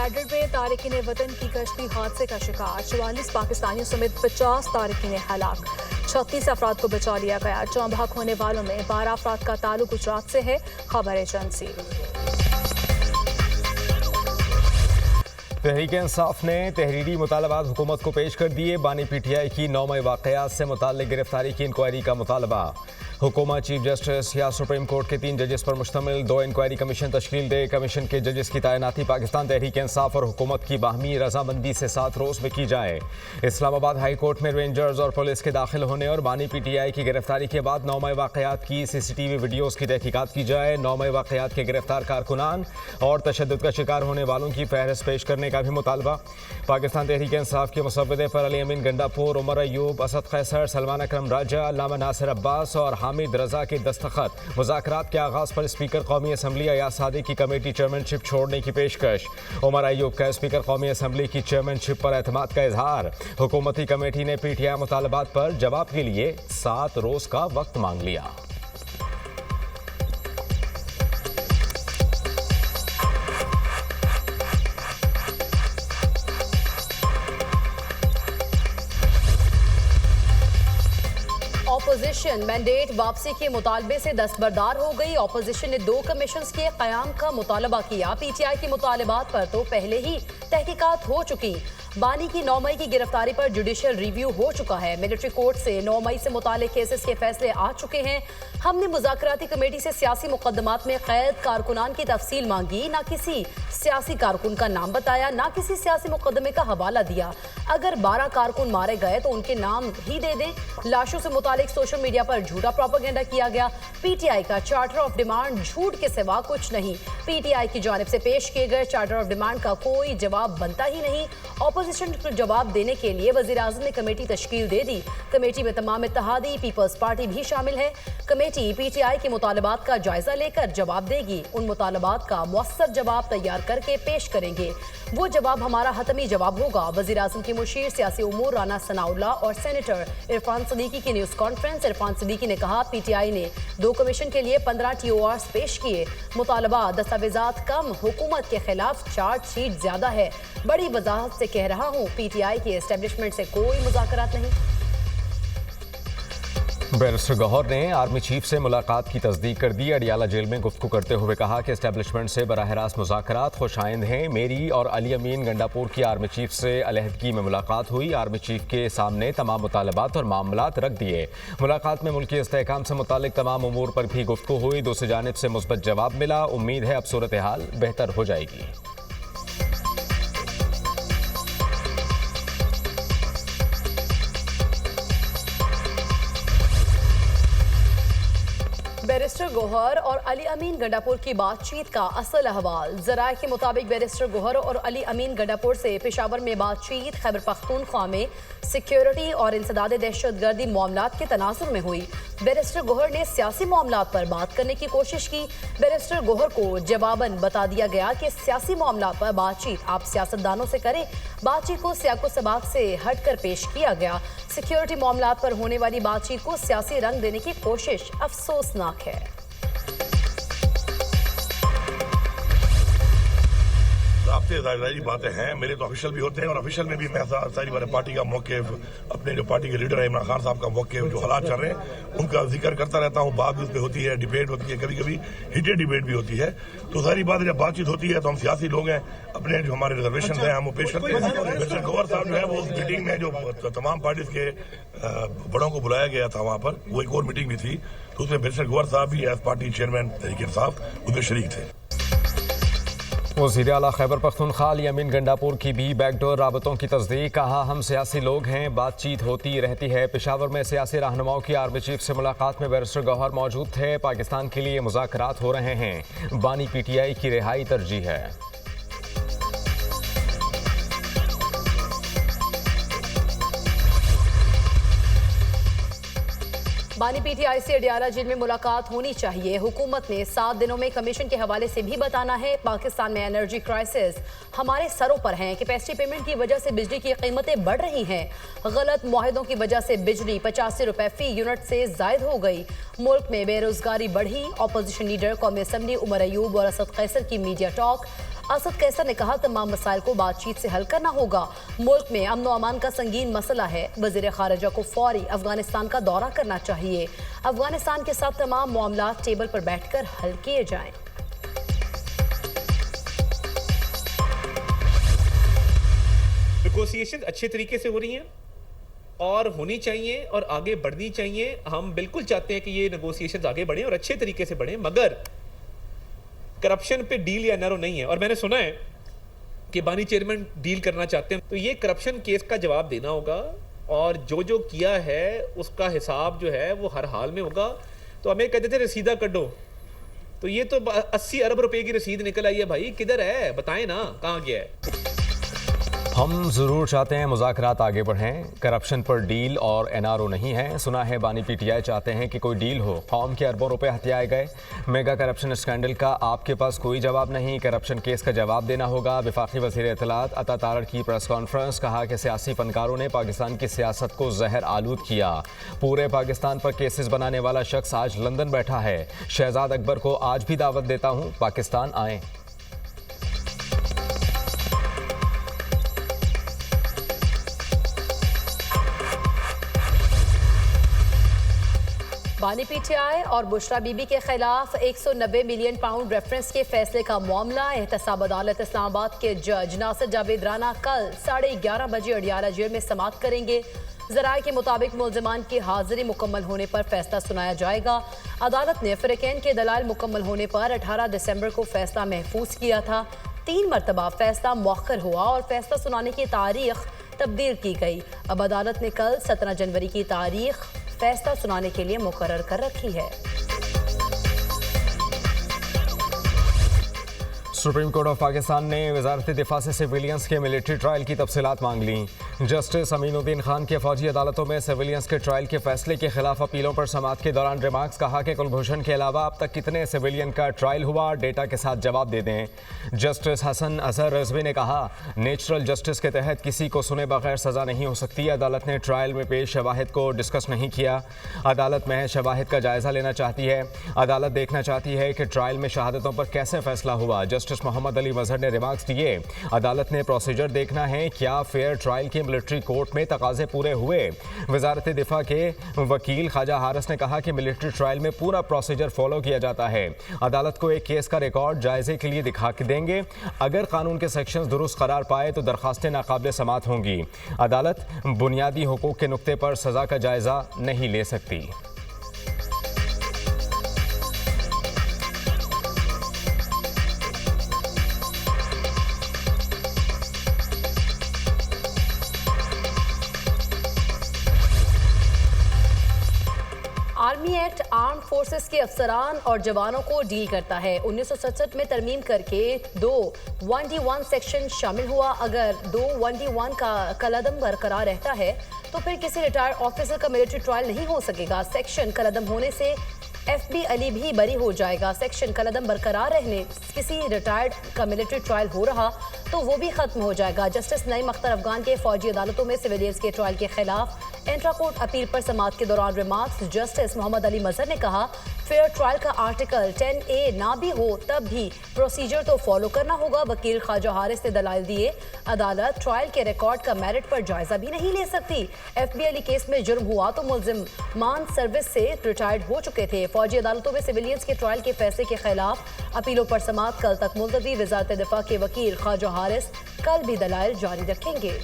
Madrid में तारिकीन वतन की कश्ती हादसे का शिकार, 44 पाकिस्तानियों समेत 50 तारिकीन हलाक, 36 अफराद को बचा लिया गया। जाँ बहक होने वालों में 12 अफराद का ताल्लुक गुजरात से है। खबर एजेंसी। तहरीक इंसाफ ने तहरीरी मुतालबात हुकूमत को पेश कर दिए। बानी PTI की 9 मई वाक़यात से मुताल्लिक गिरफ्तारी की इंक्वायरी का मुतालबा। हुकूमत चीफ जस्टिस या सुप्रीम कोर्ट के 3 जजेस पर मुश्तमिल 2 इंक्वायरी कमीशन तश्कील दे। कमीशन के जजेस की तैनाती पाकिस्तान तहरीक इंसाफ और हुकूमत की बाहमी रजामंदी से 7 रोज़ में की जाए। इस्लामाबाद हाई कोर्ट में रेंजर्स और पुलिस के दाखिल होने और बानी PTI की गिरफ्तारी के बाद 9 मई वाक़यात की CCTV वीडियोज़ की तहकीकात की जाए। 9 मई वाक़यात के गिरफ्तार कारकुनान और तशद्दुद का शिकार होने वालों की फहरिस्त पेश करने का भी मुतालबा। पाकिस्तान तहरीक इंसाफ के मुसव्वदे पर अली अमीन गंडापुर, उमर अयूब, असद कैसर, सलमान अकरम राजा, अल्लामा नासिर अब्बास और हामिद रजा के दस्तखत। मुज़ाकरात के आगाज़ पर स्पीकर कौमी असम्बली अयाज सादी की कमेटी चेयरमैनशिप छोड़ने की पेशकश। उमर अयूब का स्पीकर कौमी असम्बली की चेयरमैनशिप पर एतमाद का इजहार। हुकूमती कमेटी ने PTI मुतालबात पर जवाब के लिए 7 रोज़ का वक्त मांग लिया। ऑपोजिशन मैंडेट वापसी के मुतालबे से दस्तबरदार हो गई। ऑपोजिशन ने 2 कमीशंस के क़याम का मुतालबा किया। PTI के मुतालबात पर तो पहले ही तहकीकात हो चुकी। बानी की 9 मई की गिरफ्तारी पर जुडिशियल रिव्यू हो चुका है। मिलिट्री कोर्ट से 9 मई से मुतालिक केसेस के फैसले आ चुके हैं। हमने मुज़ाकराती कमेटी से सियासी मुकदमात में कैद कारकुनान की तफसील मांगी। ना किसी सियासी कारकुन का नाम बताया, ना किसी सियासी मुकदमे का हवाला दिया। अगर 12 कारकुन मारे गए तो उनके नाम ही दे दें। लाशों से मुतालिक सोशल मीडिया पर झूठा प्रोपेगेंडा किया गया। PTI का चार्टर ऑफ डिमांड झूठ के सिवा कुछ नहीं। PTI की जानिब से पेश किए गए चार्टर ऑफ डिमांड का कोई जवाब बनता ही नहीं। ऑपोजिशन को जवाब देने के लिए वज़ीर आज़म ने कमेटी तश्कील दे दी। कमेटी में तमाम इत्तेहादी पीपल्स पार्टी भी शामिल है। कमेटी PTI के मुतालबात का जायजा लेकर जवाब देगी। उन मुतालबात का मुअस्सर जवाब तैयार करके पेश करेंगे। वो जवाब हमारा हतमी जवाब होगा। वज़ीर आज़म के मुशीर सियासी उमूर राना सनाउल्लाह और सेनेटर इरफान सदीकी की न्यूज़ कॉन्फ्रेंस। इरफान सदीकी ने कहा, PTI ने 2 कमीशन के लिए 15 TORs पेश किए। मुतालबा दस्तावेजात कम, हुकूमत के खिलाफ चार्जशीट ज्यादा है। बड़ी वजाहत से कह रहा हूँ, PTI के एस्टेब्लिशमेंट से कोई मुज़ाकरात नहीं। बैरिस्टर गौहर ने आर्मी चीफ से मुलाकात की तस्दीक कर दी। अडियाला जेल में गुफ्तगू करते हुए कहा कि एस्टेब्लिशमेंट से बराह रास्त मुज़ाकरात खुशाइंद हैं। मेरी और अली अमीन गंडापुर की आर्मी चीफ से अलहदगी में मुलाकात हुई। आर्मी चीफ के सामने तमाम मुतालबात और मामलात रख दिए। मुलाकात में मुल्की इस्तेहकाम से मुतालिक तमाम उमूर पर भी गुफ्तगू हुई। दूसरी जानिब से मुस्बत जवाब मिला। उम्मीद है अब सूरत हाल बेहतर हो जाएगी। बैरिस्टर गौहर और अली अमीन गंडापुर की बातचीत का असल अहवाल। ज़राए के मुताबिक बैरिस्टर गौहर और अली अमीन गंडापुर से पेशावर में बातचीत खैबर पख्तूनख्वा में सिक्योरिटी और इंसदाद दहशतगर्दी मामलात के तनाजुर में हुई। बैरिस्टर गौहर ने सियासी मामलात पर बात करने की कोशिश की। बैरिस्टर गौहर को जवाबन बता दिया गया कि सियासी मामलात पर बातचीत आप सियासतदानों से करें। बातचीत को सियाको सबाक से हटकर पेश किया गया। सिक्योरिटी मामलात पर होने वाली बातचीत को सियासी रंग देने की कोशिश अफसोसनाक है। राब्ते बातें हैं, मेरे तो ऑफिशियल भी होते हैं और ऑफिशियल में भी मैं सारी बार पार्टी का मौक़िफ़, अपने जो पार्टी के लीडर है इमरान खान साहब का मौक़िफ़, जो हालात चल रहे हैं उनका जिक्र करता रहता हूँ। बात भी उस पर होती है, डिबेट होती है, कभी कभी हीटेड डिबेट भी होती है। तो सारी बात जब बातचीत होती है तो हम सियासी लोग हैं, अपने जो हमारे रिजर्वेशन हैं हम वो पेश करते हैं। मिस्टर गौहर साहब जो है वो उस मीटिंग में जो तमाम पार्टीज के बड़ों को बुलाया गया था वहाँ पर, वो एक और मीटिंग भी थी, तो उसमें मिस्टर गौहर साहब भी as party chairman Tehreek Insaf उसमें शरीक थे। वज़ीर आला खैबर पख्तूनख्वा अली अमीन गंडापुर की भी बैकडोर राबतों की तस्दीक। कहा, हम सियासी लोग हैं, बातचीत होती रहती है। पेशावर में सियासी रहनुमाओं की आर्मी चीफ से मुलाकात में बैरिस्टर गौहर मौजूद थे। पाकिस्तान के लिए मुज़ाकरात हो रहे हैं। बानी PTI की रिहाई तरजीह है। बानी PTI से अडियाला जेल में मुलाकात होनी चाहिए। हुकूमत ने 7 दिनों में कमीशन के हवाले से भी बताना है। पाकिस्तान में एनर्जी क्राइसिस हमारे सरों पर है। कैपेसिटी पेमेंट की वजह से बिजली की कीमतें बढ़ रही हैं। गलत मुआहदों की वजह से बिजली 85 रुपए फी यूनिट से जायद हो गई। मुल्क में बेरोजगारी बढ़ी। ऑपोजिशन लीडर कौमी असम्बली उमर अयूब और असद कैसर की मीडिया टॉक। असद कैसर ने कहा तमाम मसाइल को बातचीत से हल करना होगा। मुल्क में अमन व अमान का संगीन मसला है। वज़ीर खारजा को फौरी अफगानिस्तान का दौरा करना चाहिए। अफगानिस्तान के साथ तमाम मामला टेबल पर बैठकर हल किए जाएं। नेगोशिएशन अच्छे तरीके से हो रही हैं और होनी चाहिए और आगे बढ़नी चाहिए। हम बिल्कुल चाहते हैं कि ये नेगोशिएशंस आगे बढ़ें और अच्छे तरीके से बढ़ें, मगर करप्शन पे डील या एनआरओ नहीं है। और मैंने सुना है कि बानी चेयरमैन डील करना चाहते हैं, तो ये करप्शन केस का जवाब देना होगा और जो किया है उसका हिसाब जो है वो हर हाल में होगा। तो हमें कहते थे रसीदा कड्डो, तो ये तो 80 अरब रुपए की रसीद निकल आई है भाई, किधर है बताएं ना, कहाँ गया है। हम ज़रूर चाहते हैं मुज़ाकरात आगे बढ़ें, करप्शन पर डील और एनआरओ नहीं है। सुना है बानी पीटीआई चाहते हैं कि कोई डील हो, कौम के अरबों रुपए हथियाए गए। मेगा करप्शन स्कैंडल का आपके पास कोई जवाब नहीं, करप्शन केस का जवाब देना होगा। वफाकी वज़ीर इत्तलात अता तारड़ की प्रेस कॉन्फ्रेंस, कहा कि सियासी फनकारों ने पाकिस्तान की सियासत को जहर आलूद किया। पूरे पाकिस्तान पर केसेस बनाने वाला शख्स आज लंदन बैठा है। शहजाद अकबर को आज भी दावत देता हूँ, पाकिस्तान आएँ। बानी पीटीआई और बुशरा बीबी के खिलाफ 190 मिलियन पाउंड रेफरेंस के फैसले का मामला। एहतसाब अदालत इस्लामाबाद के जज नासिर जावेद राना कल 11:30 बजे अडियाला जेल में समाअत करेंगे। ज़राए के मुताबिक मुल्ज़िमान की हाजिरी मुकम्मल होने पर फैसला सुनाया जाएगा। अदालत ने फ़रीक़ैन के दलाइल मुकम्मल होने पर 18 दिसंबर को फैसला महफूज किया था। 3 मरतबा फैसला मौखर हुआ और फैसला सुनाने की तारीख तब्दील की गई। अब अदालत ने कल 17 जनवरी की तारीख फैसला सुनाने के लिए मुकर्रर कर रखी है। सुप्रीम कोर्ट ऑफ पाकिस्तान ने वजारत दिफा से सिविलियंस के मिलिट्री ट्रायल की तफसीलात मांग ली। जस्टिस अमीनुद्दीन खान की फौजी अदालतों में सिविलियंस के ट्रायल के फैसले के खिलाफ अपीलों पर समाअत के दौरान रिमार्क्स, कहा कि कुलभूषण के अलावा अब तक कितने सिविलियन का ट्रायल हुआ, डेटा के साथ जवाब दे दें। जस्टिस हसन अजहर रिजवी ने कहा, नेचुरल जस्टिस के तहत किसी को सुने बगैर सजा नहीं हो सकती। अदालत ने ट्रायल में पेश शवाहिद को डिस्कस नहीं किया। अदालत महज शवाहिद का जायजा लेना चाहती है। अदालत देखना चाहती है कि ट्रायल में शहादतों पर कैसे फैसला हुआ। जस्टिस मोहम्मद अली मजहर ने रिमार्क्स दिए, अदालत ने प्रोसीजर देखना है, क्या फेयर ट्रायल के मिलिट्री कोर्ट में तकाजे पूरे हुए। वजारत दिफा के वकील ख्वाजा हारिस ने कहा कि मिलिट्री ट्रायल में पूरा प्रोसीजर फॉलो किया जाता है। अदालत को एक केस का रिकॉर्ड जायजे के लिए दिखा के देंगे। अगर कानून के सेक्शंस दुरुस्त करार पाए तो दरखास्तें नाकाबिल समाअत होंगी। अदालत बुनियादी हुकूक के नुक्ते पर सजा का जायजा नहीं ले सकती। आर्मी एक्ट आर्म फोर्सेस के अफसरान और जवानों को डील करता है। 1967 में तरमीम करके 2(1D1) सेक्शन शामिल हुआ। अगर 2(1D1) का कलअदम बरकरार रहता है तो फिर किसी रिटायर्ड ऑफिसर का मिलिट्री ट्रायल नहीं हो सकेगा। सेक्शन कलअदम होने से FB अली भी बरी हो जाएगा। सेक्शन कलअदम बरकरार रहने किसी रिटायर्ड का मिलिट्री ट्रायल हो रहा तो वो भी खत्म हो जाएगा। जस्टिस नईम अख्तर अफगान के फौजी अदालतों में सिविलियंस के ट्रायल के खिलाफ इंट्रा कोर्ट अपील पर समाअत के दौरान रिमार्क्स, जस्टिस मोहम्मद अली मजहर ने कहा, फेयर ट्रायल का आर्टिकल 10A ना भी हो तब भी प्रोसीजर तो फॉलो करना होगा। वकील ख्वाजा हारिस ने दलाइल दिए, अदालत ट्रायल के रिकॉर्ड का मेरिट पर जायजा भी नहीं ले सकती। FB अली केस में जुर्म हुआ तो मुल्जिमान सर्विस से रिटायर्ड हो चुके थे। फौजी अदालतों में सिविलियंस के ट्रायल के फैसले के खिलाफ अपीलों पर समाअत कल तक मुलतवी। वजारत दिफा के वकील ख्वाजा हारिस कल भी दलाइल जारी रखेंगे।